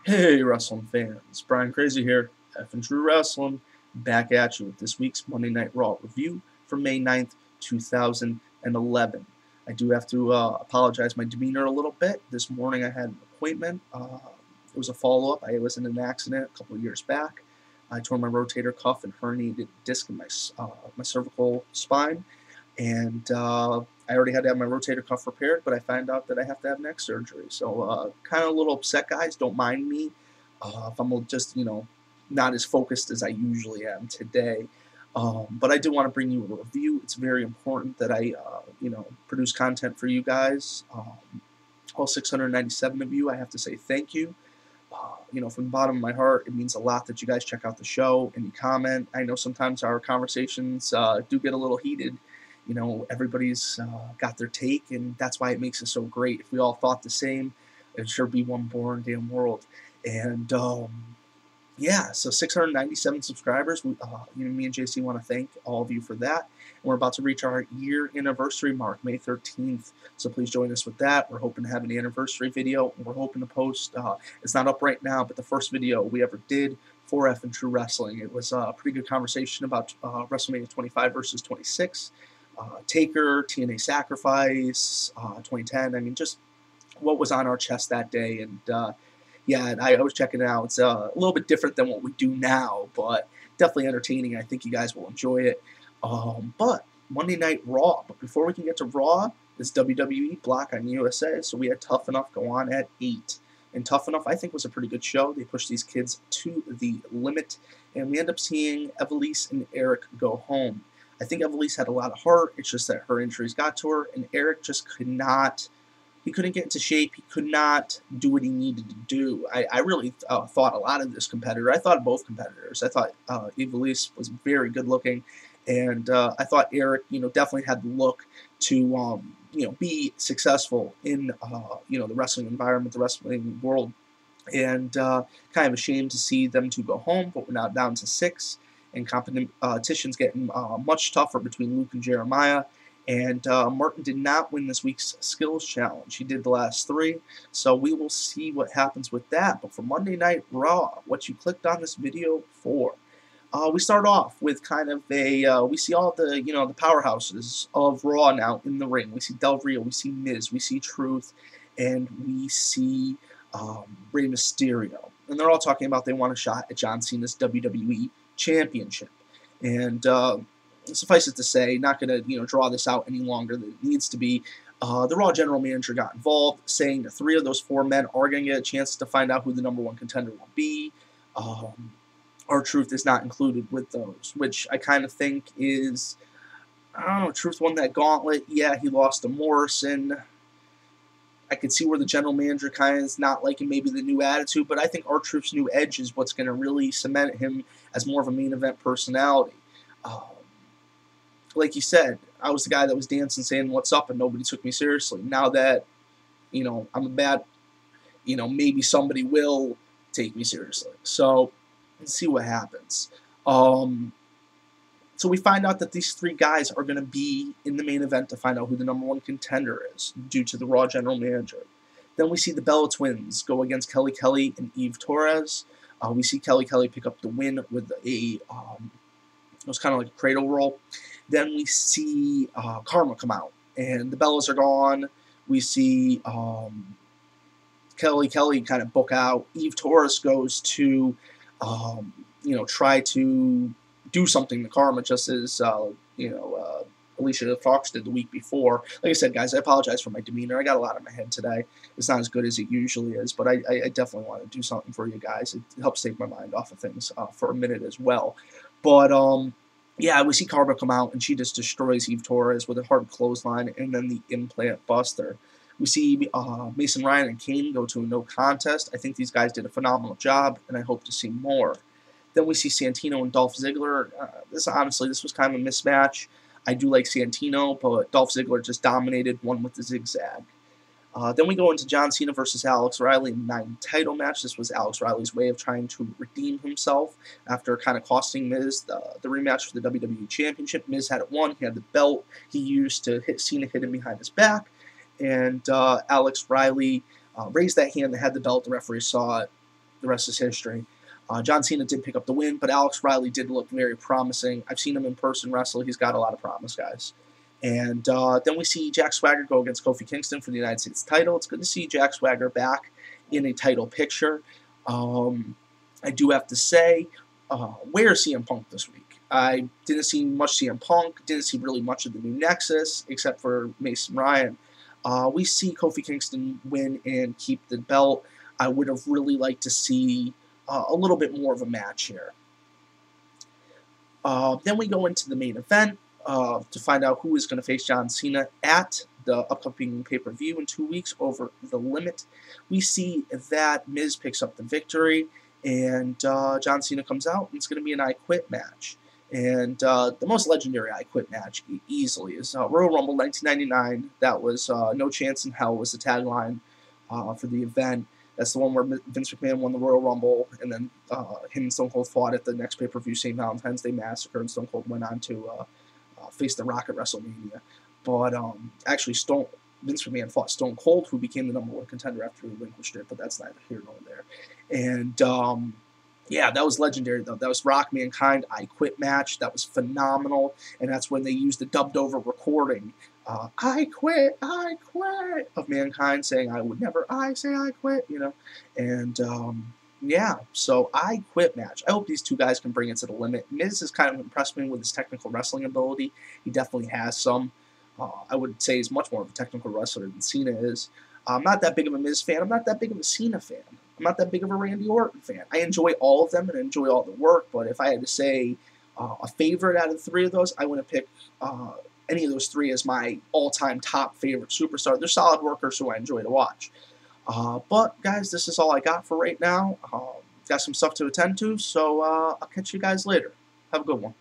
Hey, wrestling fans. Brian Crazy here, F and True Wrestling, back at you with this week's Monday Night Raw review for May 9th, 2011. I do have to apologize my demeanor a little bit. This morning I had an appointment. It was a follow-up. I was in an accident a couple of years back. I tore my rotator cuff and herniated disc in my cervical spine. And I already had to have my rotator cuff repaired, but I found out that I have to have neck surgery. So kind of a little upset, guys. Don't mind me if I'm just, not as focused as I usually am today. But I do want to bring you a review. It's very important that I, produce content for you guys. All 697 of you, I have to say thank you. From the bottom of my heart, it means a lot that you guys check out the show and you comment. I know sometimes our conversations do get a little heated. Everybody's got their take, and that's why it makes it so great. If we all thought the same, it'd sure be one boring damn world. And yeah, so 697 subscribers. Me and JC want to thank all of you for that. And we're about to reach our year anniversary mark, May 13th. So please join us with that. We're hoping to have an anniversary video. We're hoping to post, it's not up right now, but the first video we ever did for F and True Wrestling. It was a pretty good conversation about WrestleMania 25 versus 26. Taker, TNA Sacrifice, 2010. I mean, just what was on our chest that day. And yeah, I was checking it out. It's a little bit different than what we do now, but definitely entertaining. I think you guys will enjoy it. But Monday Night Raw. But before we can get to Raw, it's WWE block on USA. So we had Tough Enough go on at 8. And Tough Enough, I think, was a pretty good show. They pushed these kids to the limit. And we end up seeing Evilise and Eric go home. I think Evilise had a lot of heart. It's just that her injuries got to her, and Eric just couldn't get into shape. He could not do what he needed to do. I really thought a lot of this competitor. I thought of both competitors. I thought Evilise was very good looking, and I thought Eric, definitely had the look to, be successful in, the wrestling environment, the wrestling world. And kind of ashamed to see them two go home, but we're now down to 6. And competition's getting much tougher between Luke and Jeremiah. And Martin did not win this week's skills challenge. He did the last 3, so we will see what happens with that. But for Monday Night Raw, what you clicked on this video for, we start off with kind of a, we see all the, the powerhouses of Raw now in the ring. We see Del Rio, we see Miz, we see Truth, and we see Rey Mysterio. And they're all talking about they want a shot at John Cena's WWE Championship. And suffice it to say, not going to draw this out any longer than it needs to be. The Raw general manager got involved, saying that 3 of those 4 men are going to get a chance to find out who the #1 contender will be. R-Truth is not included with those, which I kind of think is, I don't know, Truth won that gauntlet. Yeah, he lost to Morrison. I could see where the general manager kind of is not liking maybe the new attitude, but I think R-Truth's new edge is what's going to really cement him as more of a main event personality. Like you said, I was the guy that was dancing saying what's up and nobody took me seriously. Now that, I'm a bad, maybe somebody will take me seriously. So let's see what happens. So we find out that these 3 guys are going to be in the main event to find out who the #1 contender is due to the Raw general manager. Then we see the Bella Twins go against Kelly Kelly and Eve Torres. We see Kelly Kelly pick up the win with it was kind of like a cradle roll. Then we see Kharma come out, and the Bellas are gone. We see Kelly Kelly kind of book out. Eve Torres goes to, try to do something to Kharma, just as, Alicia Fox did the week before. Like I said, guys, I apologize for my demeanor. I got a lot in my head today. It's not as good as it usually is, but I definitely want to do something for you guys. It helps take my mind off of things for a minute as well. But, yeah, we see Kharma come out, and she just destroys Eve Torres with a hard clothesline and then the implant buster. We see Mason Ryan and Kane go to a no contest. I think these guys did a phenomenal job, and I hope to see more. Then we see Santino and Dolph Ziggler. This was kind of a mismatch. I do like Santino, but Dolph Ziggler just dominated, won with the zigzag. Then we go into John Cena versus Alex Riley in a 9 title match. This was Alex Riley's way of trying to redeem himself after kind of costing Miz the rematch for the WWE Championship. Miz had it won. He had the belt he used to hit Cena, hit him behind his back. And Alex Riley raised that hand that had the belt. The referee saw it. the rest is history. John Cena did pick up the win, but Alex Riley did look very promising. I've seen him in person wrestle. He's got a lot of promise, guys. And then we see Jack Swagger go against Kofi Kingston for the United States title. It's good to see Jack Swagger back in a title picture. I do have to say, where's CM Punk this week? I didn't see much CM Punk, didn't see really much of the new Nexus, except for Mason Ryan. We see Kofi Kingston win and keep the belt. I would have really liked to see a little bit more of a match here. Then we go into the main event to find out who is going to face John Cena at the upcoming pay-per-view in 2 weeks over the Limit. We see that Miz picks up the victory, and John Cena comes out, and it's going to be an I Quit match. And the most legendary I Quit match, easily, is Royal Rumble 1999. That was No Chance in Hell was the tagline for the event. That's the one where Vince McMahon won the Royal Rumble, and then him and Stone Cold fought at the next pay-per-view, St. Valentine's Day Massacre, and Stone Cold went on to face The Rock at WrestleMania. But actually, Vince McMahon fought Stone Cold, who became the #1 contender after he relinquished it, but that's neither here nor there. And yeah, that was legendary, though. That was Rock Mankind I Quit match. That was phenomenal, and that's when they used the dubbed-over recording, I quit, of Mankind saying, I would never, I say I quit, you know. And, yeah, so I Quit match. I hope these two guys can bring it to the limit. Miz has kind of impressed me with his technical wrestling ability. He definitely has some. I would say he's much more of a technical wrestler than Cena is. I'm not that big of a Miz fan. I'm not that big of a Cena fan. I'm not that big of a Randy Orton fan. I enjoy all of them and enjoy all the work, but if I had to say a favorite out of the three of those, I wouldn't pick any of those three as my all-time top favorite superstar. They're solid workers who I enjoy to watch. But, guys, this is all I got for right now. Got some stuff to attend to, so I'll catch you guys later. Have a good one.